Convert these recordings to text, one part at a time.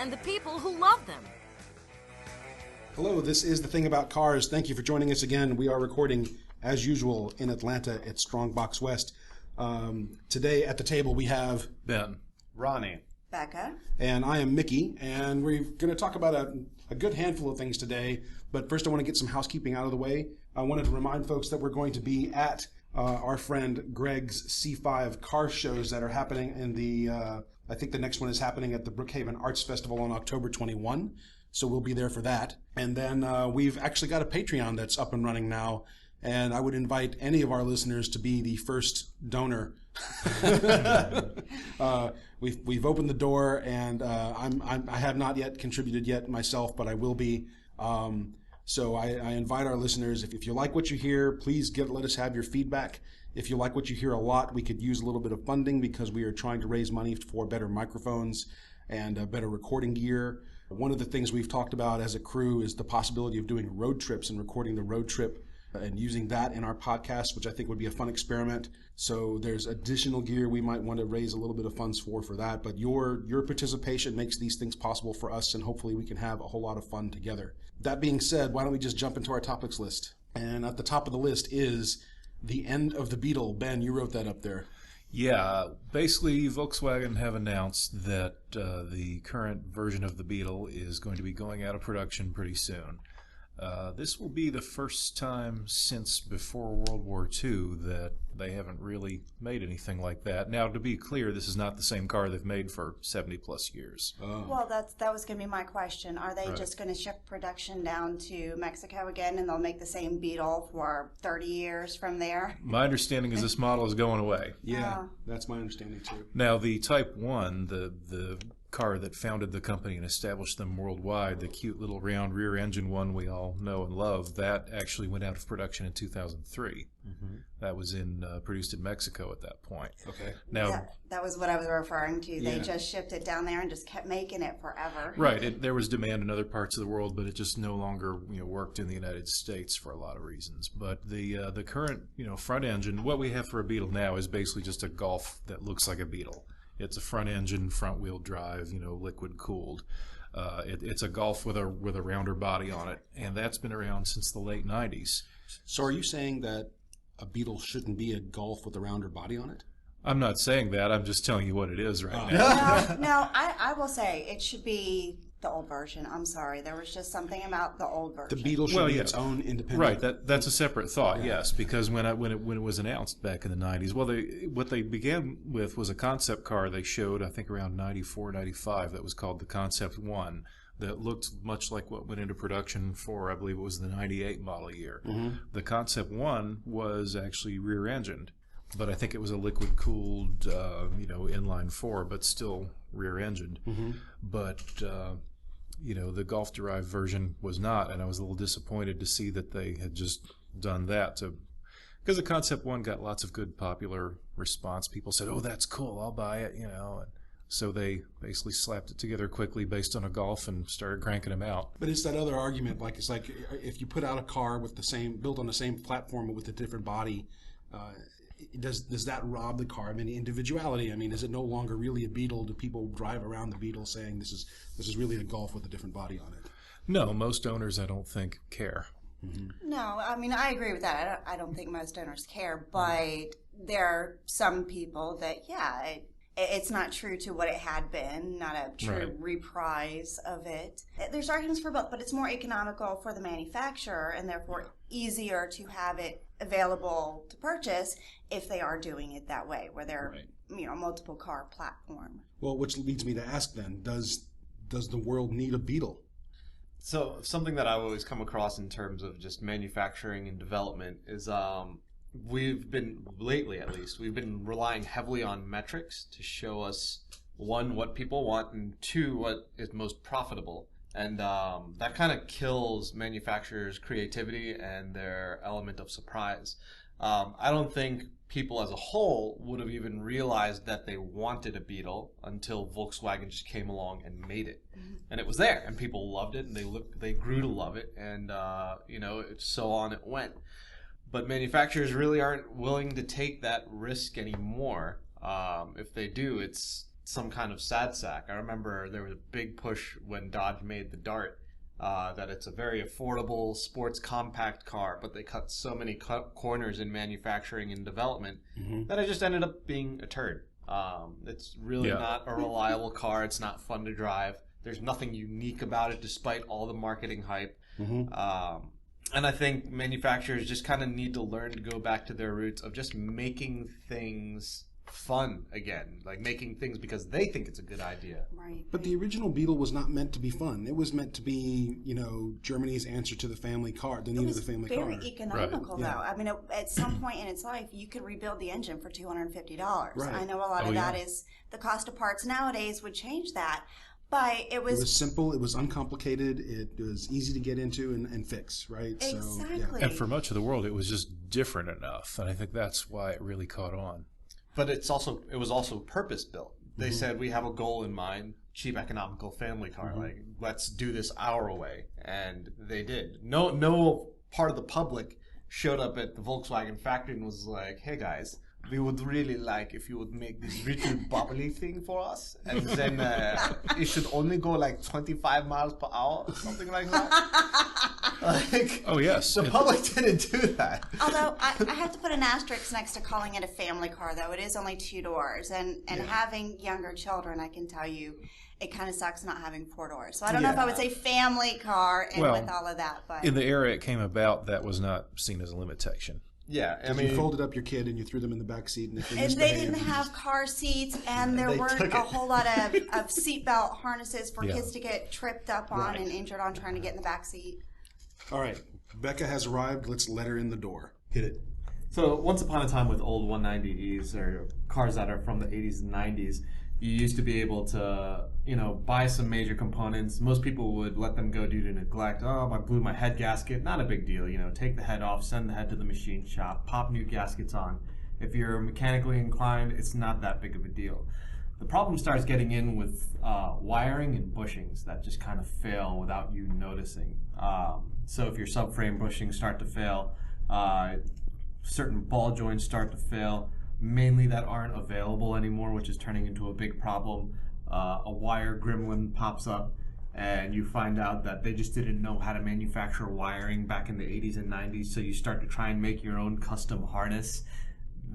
and the people who love them. Hello, this is The Thing About Cars. Thank you for joining us again. We are recording, as usual, in Atlanta at Strongbox West. Today at the table we have Ben, Ronny, Becca, and I am Mickey, and we're going to talk about a good handful of things today. But first I want to get some housekeeping out of the way. I wanted to remind folks that we're going to be at our friend Greg's C5 car shows that are happening in the, I think the next one is happening at the Brookhaven Arts Festival on October 21. So we'll be there for that. And then we've actually got a Patreon that's up and running now. And I would invite any of our listeners to be the first donor. We've opened the door, and I have not yet contributed yet myself, but I will be. So I invite our listeners, if you like what you hear, please let us have your feedback. If you like what you hear a lot, we could use a little bit of funding because we are trying to raise money for better microphones and better recording gear. One of the things we've talked about as a crew is the possibility of doing road trips and recording the road trip and using that in our podcast, which I think would be a fun experiment. So there's additional gear we might want to raise a little bit of funds for that. But your participation makes these things possible for us, and hopefully we can have a whole lot of fun together. That being said, why don't we just jump into our topics list? And at the top of the list is the end of the Beetle. Ben, you wrote that up there. Yeah, basically Volkswagen have announced that the current version of the Beetle is going to be going out of production pretty soon. This will be the first time since before World War II that they haven't really made anything like that. Now, to be clear, this is not the same car they've made for 70 plus years. Well, that was going to be my question. Are they just going to shift production down to Mexico again, and they'll make the same Beetle for 30 years from there? My understanding is this model is going away. Yeah, that's my understanding too. Now, the Type 1, the car that founded the company and established them worldwide, the cute little round rear engine one we all know and love, that actually went out of production in 2003. Mm-hmm. That was produced in Mexico at that point. Okay. Now that was what I was referring to. They just shipped it down there and just kept making it forever. Right. There was demand in other parts of the world, but it just no longer worked in the United States for a lot of reasons. But the current front engine, what we have for a Beetle now is basically just a Golf that looks like a Beetle. It's a front engine, front wheel drive, liquid cooled. It's a Golf with a rounder body on it, and that's been around since the late 90s. So are you saying that a Beetle shouldn't be a Golf with a rounder body on it? I'm not saying that. I'm just telling you what it is right now. No, I will say it should be the old version. I'm sorry. There was just something about the old version. The Beetle should be its own independent. Right. That's a separate thought, yes, because when it was announced back in the 90s, what they began with was a concept car they showed, I think around 94, 95, that was called the Concept 1, that looked much like what went into production for, I believe it was the 98 model year. Mm-hmm. The Concept 1 was actually rear-engined, but I think it was a liquid-cooled, inline 4, but still rear-engined. Mm-hmm. But the Golf-derived version was not, and I was a little disappointed to see that they had just done that because the Concept 1 got lots of good popular response. People said, "Oh, that's cool, I'll buy it," And so they basically slapped it together quickly based on a Golf and started cranking them out. But it's that other argument, it's like if you put out a car with built on the same platform but with a different body, does that rob the car of any individuality? I mean, is it no longer really a Beetle? Do people drive around the Beetle saying this is really a Golf with a different body on it? No, most owners I don't think care. Mm-hmm. No, I mean, I agree with that. I don't think most owners care, but there are some people that, it's not true to what it had been, not a true reprise of it. There's arguments for both, but it's more economical for the manufacturer and therefore easier to have it available to purchase if they are doing it that way, where they're multiple car platform. Well, which leads me to ask then, does the world need a Beetle? So something that I've always come across in terms of just manufacturing and development is we've been, lately at least, we've been relying heavily on metrics to show us, one, what people want, and two, what is most profitable. And that kind of kills manufacturers' creativity and their element of surprise. I don't think people as a whole would have even realized that they wanted a Beetle until Volkswagen just came along and made it. Mm-hmm. And it was there, and people loved it, and they grew to love it, and so on it went. But manufacturers really aren't willing to take that risk anymore. If they do, it's some kind of sad sack. I remember there was a big push when Dodge made the Dart, that it's a very affordable sports compact car, but they cut so many corners in manufacturing and development that it just ended up being a turd. It's really not a reliable car. It's not fun to drive. There's nothing unique about it despite all the marketing hype. And I think manufacturers just kind of need to learn to go back to their roots of just making things fun again, like making things because they think it's a good idea. Right. But the original Beetle was not meant to be fun. It was meant to be, Germany's answer to the family car, the need of the family car. It was very economical, though. I mean, at some point in its life, you could rebuild the engine for $250. Right. I know a lot of that is the cost of parts nowadays would change that. But it was simple, it was uncomplicated, it was easy to get into and fix, right? Exactly. So, And for much of the world, it was just different enough. And I think that's why it really caught on. But it was also purpose built. They said, we have a goal in mind, cheap, economical family car. Like, let's do this our way. And they did. No part of the public showed up at the Volkswagen factory and was like, hey guys, we would really like if you would make this little bubbly thing for us, and then it should only go like 25 miles per hour or something like that. Like, oh yes, the public didn't do that. Although I have to put an asterisk next to calling it a family car, though it is only 2 doors, and having younger children, I can tell you, it kind of sucks not having 4 doors. So I don't know if I would say family car and with all of that, but in the era it came about, that was not seen as a limitation. Yeah, I mean, you folded up your kid and you threw them in the back seat, and they didn't have car seats, and there weren't a whole lot of seatbelt harnesses for kids to get tripped up on and injured on trying to get in the back seat. All right, Becca has arrived. Let's let her in the door. Hit it. So once upon a time with old 190Es or cars that are from the 80s and 90s, you used to be able to, buy some major components. Most people would let them go due to neglect. Oh, I blew my head gasket. Not a big deal. Take the head off, send the head to the machine shop, pop new gaskets on. If you're mechanically inclined, it's not that big of a deal. The problem starts getting in with wiring and bushings that just kind of fail without you noticing. So if your subframe bushings start to fail, certain ball joints start to fail, mainly that aren't available anymore, which is turning into a big problem. A wire gremlin pops up, and you find out that they just didn't know how to manufacture wiring back in the 80s and 90s, so you start to try and make your own custom harness.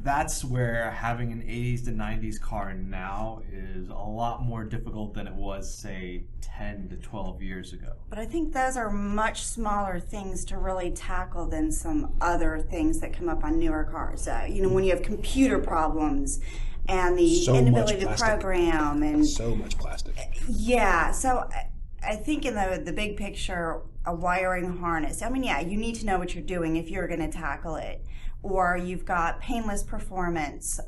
That's where having an 80s to 90s car now is a lot more difficult than it was, say, 10 to 12 years ago. But I think those are much smaller things to really tackle than some other things that come up on newer cars. When you have computer problems and the inability to program and so much plastic. Yeah, so I think in the big picture, a wiring harness. You need to know what you're doing if you're going to tackle it. Or you've got painless performance,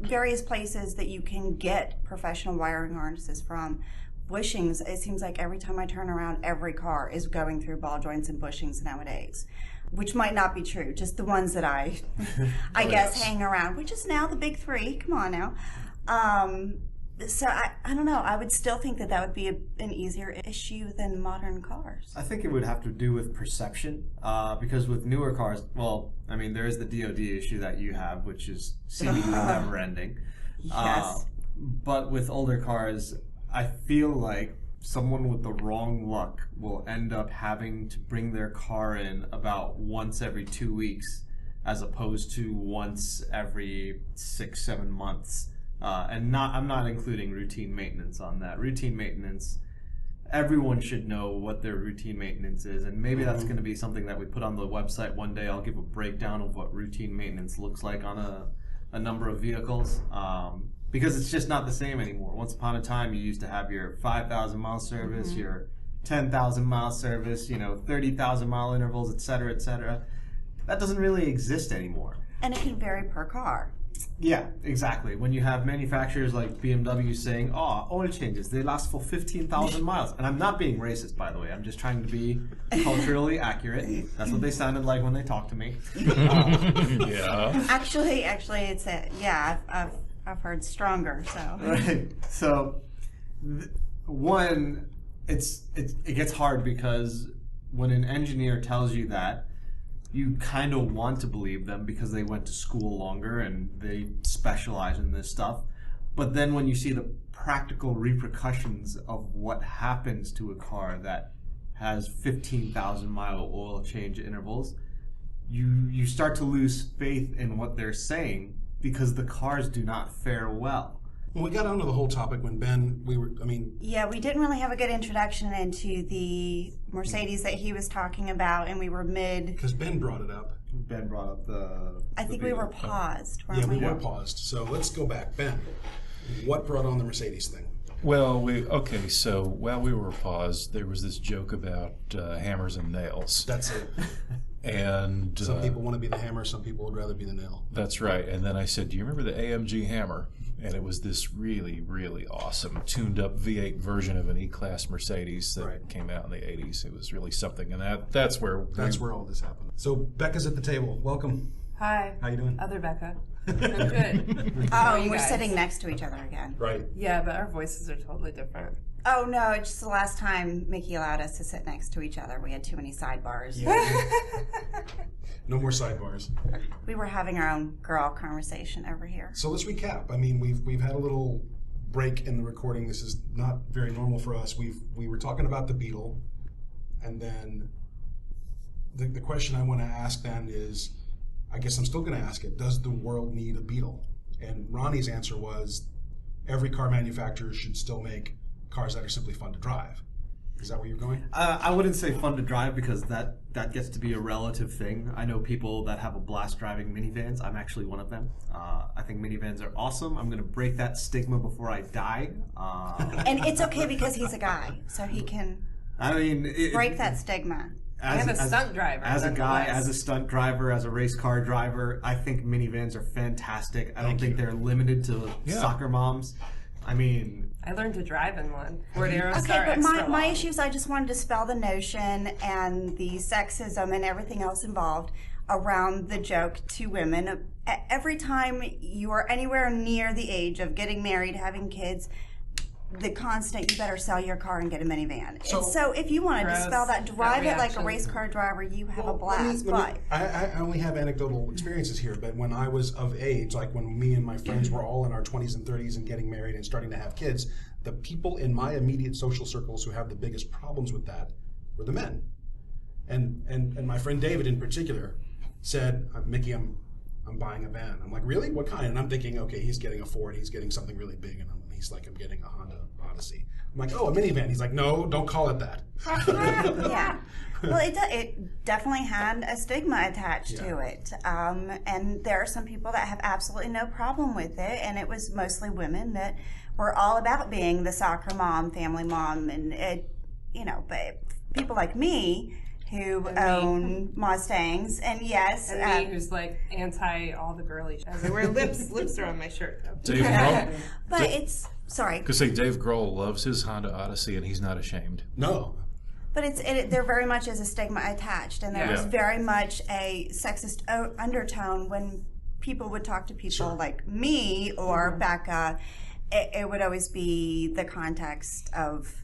various places that you can get professional wiring harnesses from. Bushings, it seems like every time I turn around, every car is going through ball joints and bushings nowadays, which might not be true, just the ones that I guess hang around, which is now the big 3. Come on now. So I don't know. I would still think that would be an easier issue than modern cars. I think it would have to do with perception, because with newer cars, there is the DOD issue that you have, which is seemingly never ending. Yes. But with older cars, I feel like someone with the wrong luck will end up having to bring their car in about once every 2 weeks, as opposed to once every 6-7 months. I'm not including routine maintenance on that. Routine maintenance, everyone should know what their routine maintenance is, and maybe that's going to be something that we put on the website one day. I'll give a breakdown of what routine maintenance looks like on a number of vehicles, because it's just not the same anymore. Once upon a time, you used to have your 5,000 mile service, your 10,000 mile service, 30,000 mile intervals, et cetera, et cetera. That doesn't really exist anymore. And it can vary per car. Yeah, exactly. When you have manufacturers like BMW saying, oil changes, they last for 15,000 miles. And I'm not being racist, by the way. I'm just trying to be culturally accurate. That's what they sounded like when they talked to me. Yeah. Actually, it's I've heard stronger, so. Right. So, one, it gets hard because when an engineer tells you that, you kind of want to believe them because they went to school longer and they specialize in this stuff. But then when you see the practical repercussions of what happens to a car that has 15,000-mile oil change intervals, you start to lose faith in what they're saying because the cars do not fare well. Well, we got onto the whole topic when Ben, Yeah, we didn't really have a good introduction into the Mercedes that he was talking about, and we were because Ben brought it up. Ben brought up the... I think we were paused, weren't Yeah, we we? were paused. So let's go back. Ben, what brought on the Mercedes thing? Well, so while we were paused, there was this joke about hammers and nails. That's it. And Some people want to be the hammer, some people would rather be the nail. That's right. And then I said, do you remember the AMG Hammer? And it was this really, really awesome tuned-up V8 version of an E-Class Mercedes that came out in the 80s. It was really something, and that's where all this happened. So Becca's at the table. Welcome. Hi. How you doing? Other Becca. I'm good. Oh, we're sitting next to each other again. Right. Yeah, but our voices are totally different. Oh, no, it's just the last time Mickey allowed us to sit next to each other. We had too many sidebars. Yeah. No more sidebars. We were having our own girl conversation over here. So let's recap. I mean, we've had a little break in the recording. This is not very normal for us. We were talking about the Beetle, and then the question I want to ask then is, I guess I'm still going to ask it, does the world need a Beetle? And Ronnie's answer was, every car manufacturer should still make cars that are simply fun to drive. Is that where you're going? I wouldn't say fun to drive because that gets to be a relative thing. I know people that have a blast driving minivans. I'm actually one of them. I think minivans are awesome. I'm going to break that stigma before I die. And it's okay because he's a guy, so he can break that stigma. I have a stunt driver. As a guy, as a stunt driver, as a race car driver, I think minivans are fantastic. I don't think they're limited to soccer moms. I mean, I learned to drive in one. Ford Aerostar Okay, but Extra my Long. issue is I just wanted to dispel the notion and the sexism and everything else involved around the joke to women. Every time you are anywhere near the age of getting married, having kids, the constant, you better sell your car and get a minivan. So if you want to dispel that, drive it like a race car driver, you have a blast. I only have anecdotal experiences here, but when I was of age, like when me and my friends were all in our 20s and 30s and getting married and starting to have kids, the people in my immediate social circles who have the biggest problems with that were the men. And my friend David in particular said, Mickey, I'm buying a van. I'm like, really? What kind? And I'm thinking, okay, he's getting a Ford, he's getting something really big, and he's like, I'm getting a Honda Odyssey. I'm like, oh, a minivan. He's like, no, don't call it that. Yeah. Well, it definitely had a stigma attached to it. And there are some people that have absolutely no problem with it, and it was mostly women that were all about being the soccer mom, family mom, and but people like me who own Mustangs, and me who's like anti all the girly shit. I wear lips are on my shirt. Dave Grohl, but it's sorry. Because Dave Grohl loves his Honda Odyssey and he's not ashamed. No. But there very much is a stigma attached, and there was very much a sexist undertone when people would talk to people like me or Becca. It would always be the context of,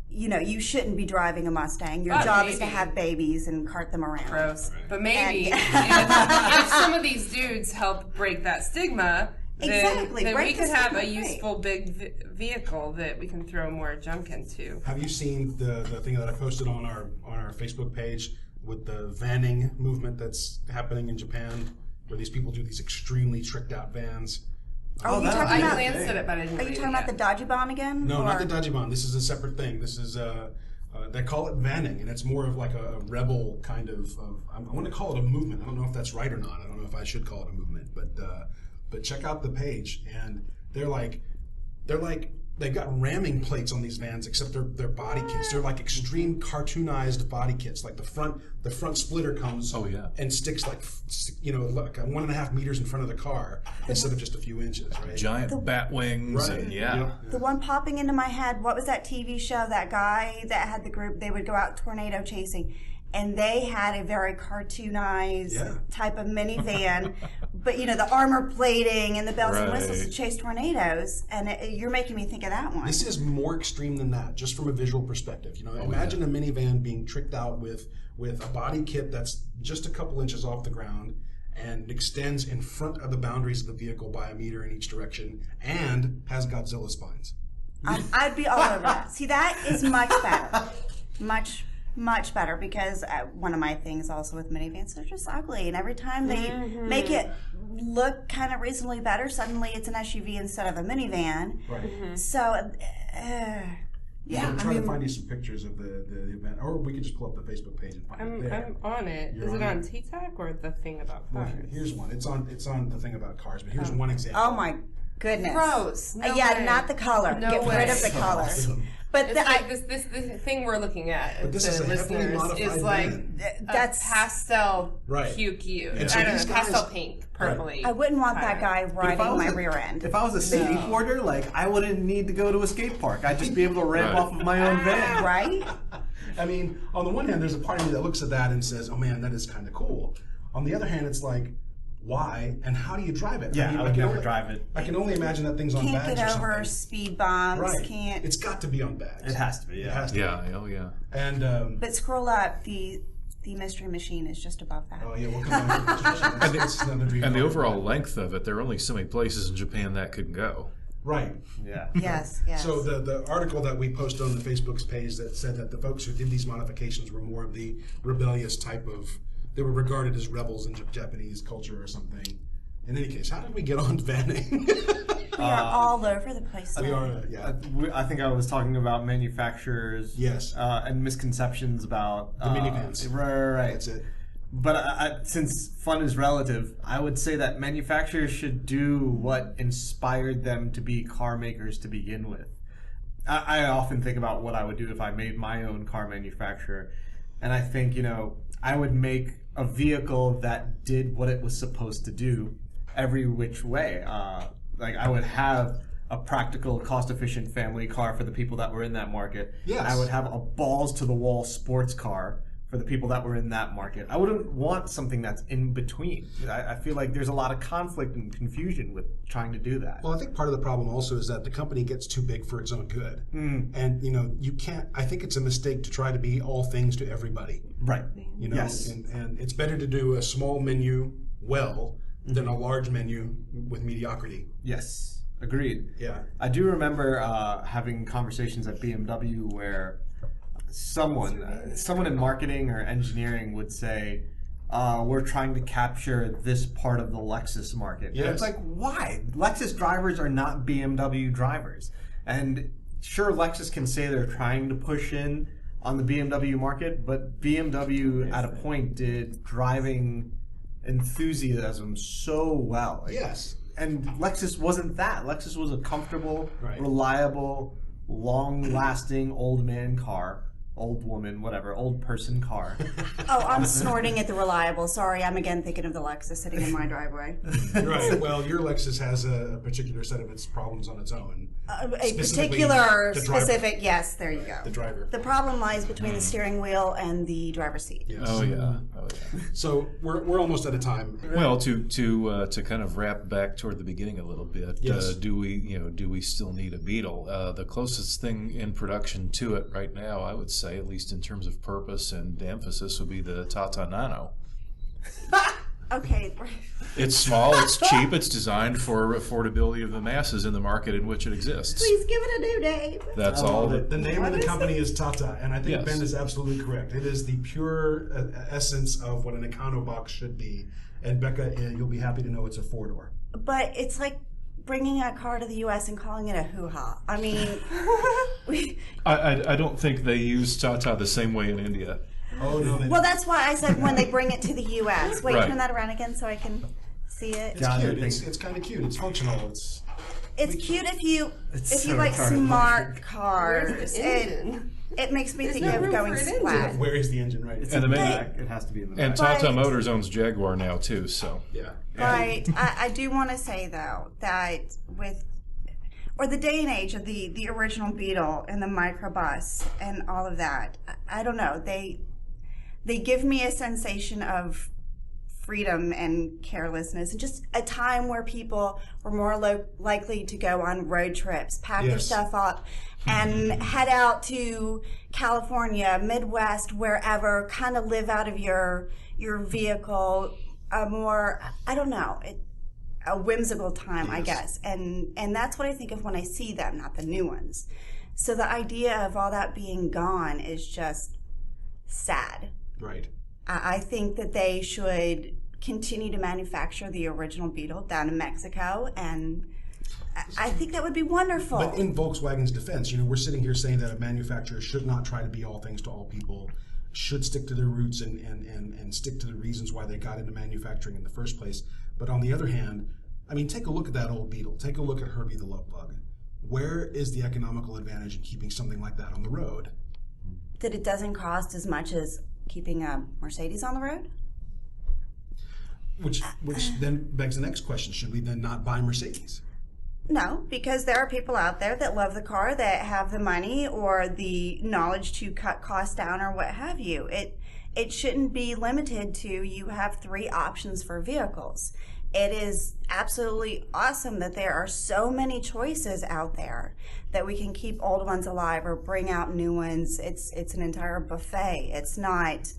you shouldn't be driving a Mustang. Your job is to have babies and cart them around. Gross. But maybe if some of these dudes help break that stigma, then we could have a useful big vehicle that we can throw more junk into. Have you seen the thing that I posted on our Facebook page with the vanning movement that's happening in Japan, where these people do these extremely tricked out vans? Are you I glanced at it, but I didn't Are you talking about the Dodgebon again? No, not the Dodgebon. This is a separate thing. This is they call it vanning, and it's more of like a rebel kind of. I want to call it a movement. I don't know if that's right or not. I don't know if I should call it a movement, but check out the page, and they're like they've got ramming plates on these vans, except they're body kits. They're like extreme cartoonized body kits. Like the front splitter comes and sticks like 1.5 meters in front of the car instead of just a few inches. Right? Giant bat wings, right. and The one popping into my head, what was that TV show? That guy that had the group, they would go out tornado chasing. And they had a very cartoonized type of minivan, but the armor plating and the bells and whistles to chase tornadoes. And you're making me think of that one. This is more extreme than that, just from a visual perspective. Imagine a minivan being tricked out with a body kit that's just a couple inches off the ground, and extends in front of the boundaries of the vehicle by a meter in each direction, and has Godzilla spines. I'd be all over that. See, that is much better. Much better, because one of my things also with minivans, they're just ugly, and every time they make it look kind of reasonably better, suddenly it's an SUV instead of a minivan. Right. So, yeah. I'm trying to find you some pictures of the event, or we can just pull up the Facebook page and find it there. I'm on it. Is it on TTAC or the thing about cars? Well, here's one. It's on the thing about cars, but here's one example. Oh my goodness. Gross. No yeah, way. Not the color. No Get way. rid of the color. Awesome. But It's like this thing we're looking at. But this is a heavily modified is like van. that's pastel Right. cute. And so I don't know, these guys- pastel pink, purpley. I wouldn't want that guy If I riding was my a- rear end. If I was a skateboarder, like I wouldn't need to go to a skate park. I'd just be able to ramp Right. off of my own van. Right? I mean, on the one hand, there's a part of me that looks at that and says, "Oh man, that is kind of cool." On the other hand, it's like, why and how do you drive it? Yeah, I would can never only- drive it. I can only imagine that thing's on Can't bags get or over something. speed bumps. Right. Can't. It's got to be on bags. It has to be. It Yeah. has to. Yeah, oh yeah. Be. And But scroll up. The mystery machine is just above that. oh yeah, we'll come back to this. And the overall length of it, there are only so many places in Japan that could go. Right. Yeah. Yes. Yes. So the article that we posted on the Facebook's page that said that the folks who did these modifications were more of the rebellious type of, they were regarded as rebels in Japanese culture or something. In any case, how did we get on vanning? we are all over the place. We now. are, yeah. I think I was talking about manufacturers. Yes. And misconceptions about The minivans. Right. That's it. But since fun is relative, I would say that manufacturers should do what inspired them to be car makers to begin with. I often think about what I would do if I made my own car manufacturer. And I think, I would make a vehicle that did what it was supposed to do every which way. Like I would have a practical, cost-efficient family car for the people that were in that market. Yes. I would have a balls-to-the-wall sports car for the people that were in that market. I wouldn't want something that's in between. I feel like there's a lot of conflict and confusion with trying to do that. Well, I think part of the problem also is that the company gets too big for its own good. And, you can't, I think it's a mistake to try to be all things to everybody. Right. Yes. And it's better to do a small menu well than a large menu with mediocrity. Yes. Agreed. Yeah. I do remember having conversations at BMW where someone in marketing or engineering would say, we're trying to capture this part of the Lexus market. Yes. And it's like, why? Lexus drivers are not BMW drivers. And sure, Lexus can say they're trying to push in on the BMW market, but BMW at a point did driving enthusiasm so well. Yes. And Lexus wasn't that. Lexus was a comfortable, Right. reliable, long-lasting old man car. Old woman, whatever, old person car. Oh, I'm snorting at the reliable. Sorry, I'm again thinking of the Lexus sitting in my driveway. Right. Well, your Lexus has a particular set of its problems on its own. A Specifically, particular the driver. specific, yes, there you go. The driver. The problem lies between the steering wheel and the driver's seat. Yes. Oh yeah. So we're almost out of time. Well, to kind of wrap back toward the beginning a little bit, Yes. do we still need a Beetle? The closest thing in production to it right now, I would say, at least in terms of purpose and emphasis, would be the Tata Nano. Okay. It's small, it's cheap, it's designed for affordability of the masses in the market in which it exists. Please give it a new name. That's all. The name of the is company is Tata, and I think Yes. Ben is absolutely correct. It is the pure essence of what an Econobox should be. And Becca, you'll be happy to know it's a four-door. But it's like bringing a car to the U.S. and calling it a hoo-ha. I mean, I don't think they use Tata the same way in India. Oh no! well, that's why I said when they bring it to the U.S. Wait, Right. turn that around again so I can see it. It's John, I cute. think- It's kind of cute. It's functional. It's cute if you so like retarded. smart cars. Where's the engine? It makes me think no of room going for an engine. splat. Where is the engine? Right. It's And in the the main- back. It has to be in the And back. Tata But- Motors owns Jaguar now too, so. Yeah. But I do want to say though that or the day and age of the original Beetle and the microbus and all of that, I don't know. They give me a sensation of freedom and carelessness, and just a time where people were more likely to go on road trips, pack their Yes. stuff up, and head out to California, Midwest, wherever, kind of live out of your vehicle, a more, I don't know, a whimsical time, Yes. I guess. And that's what I think of when I see them, not the new ones. So the idea of all that being gone is just sad. Right. I think that they should continue to manufacture the original Beetle down in Mexico, and I think that would be wonderful. But in Volkswagen's defense, we're sitting here saying that a manufacturer should not try to be all things to all people, should stick to their roots and stick to the reasons why they got into manufacturing in the first place. But on the other hand, I mean, take a look at that old Beetle. Take a look at Herbie the Love Bug. Where is the economical advantage in keeping something like that on the road? That it doesn't cost as much as keeping a Mercedes on the road? Which then begs the next question. Should we then not buy Mercedes? No, because there are people out there that love the car, that have the money or the knowledge to cut costs down or what have you. It shouldn't be limited to you have 3 options for vehicles. It is absolutely awesome that there are so many choices out there that we can keep old ones alive or bring out new ones. It's an entire buffet. It's not.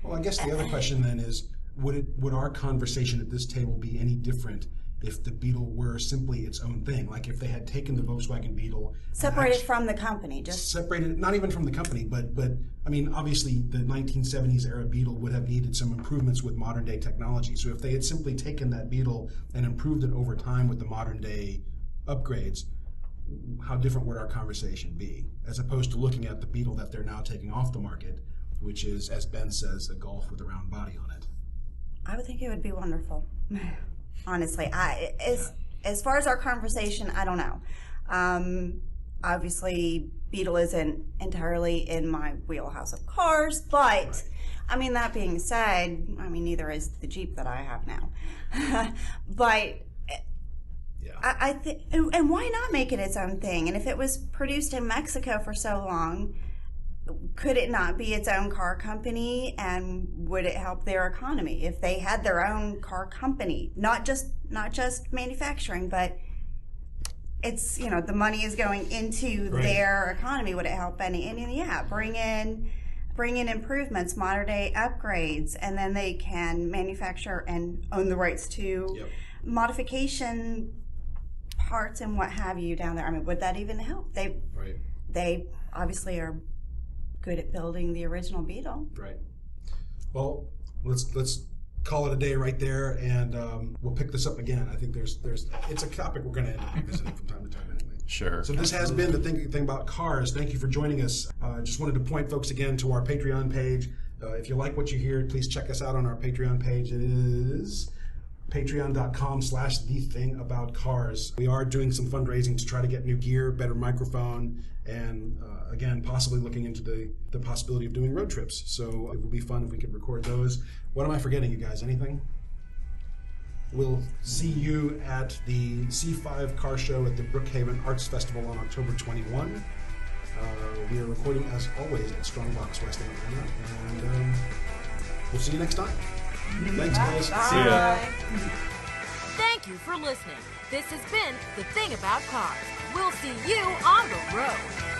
Well, I guess the other question then is, would our conversation at this table be any different if the Beetle were simply its own thing? Like if they had taken the Volkswagen Beetle, separated from the company, just separated, not even from the company, but I mean, obviously the 1970s era Beetle would have needed some improvements with modern day technology. So if they had simply taken that Beetle and improved it over time with the modern day upgrades, how different would our conversation be? As opposed to looking at the Beetle that they're now taking off the market, which is, as Ben says, a Golf with a round body on it. I would think it would be wonderful. Honestly, as far as our conversation, I don't know. Obviously, Beetle isn't entirely in my wheelhouse of cars, but Right. I mean, that being said, I mean, neither is the Jeep that I have now. But Yeah. I think, and why not make it its own thing? And if it was produced in Mexico for so long, could it not be its own car company, and would it help their economy if they had their own car company? Not just manufacturing, but it's, the money is going into Right. their economy. Would it help any? And yeah, bring in improvements, modern day upgrades, and then they can manufacture and own the rights to Yep. modification parts and what have you down there. I mean, would that even help? Right. They obviously are good at building the original Beetle. Right. Well, let's call it a day right there, and we'll pick this up again. I think it's a topic we're going to end up revisiting from time to time anyway. Sure. So this has been the thing about cars. Thank you for joining us. Just wanted to point folks again to our Patreon page. If you like what you hear, please check us out on our Patreon page. It is patreon.com/thethingaboutcars. We are doing some fundraising to try to get new gear, better microphone, and again, possibly looking into the possibility of doing road trips. So it would be fun if we could record those. What am I forgetting, you guys? Anything? We'll see you at the C5 Car Show at the Brookhaven Arts Festival on October 21. We are recording, as always, at Strongbox, West Atlanta, and we'll see you next time. Thanks, guys. See ya. Thank you for listening. This has been The Thing About Cars. We'll see you on the road.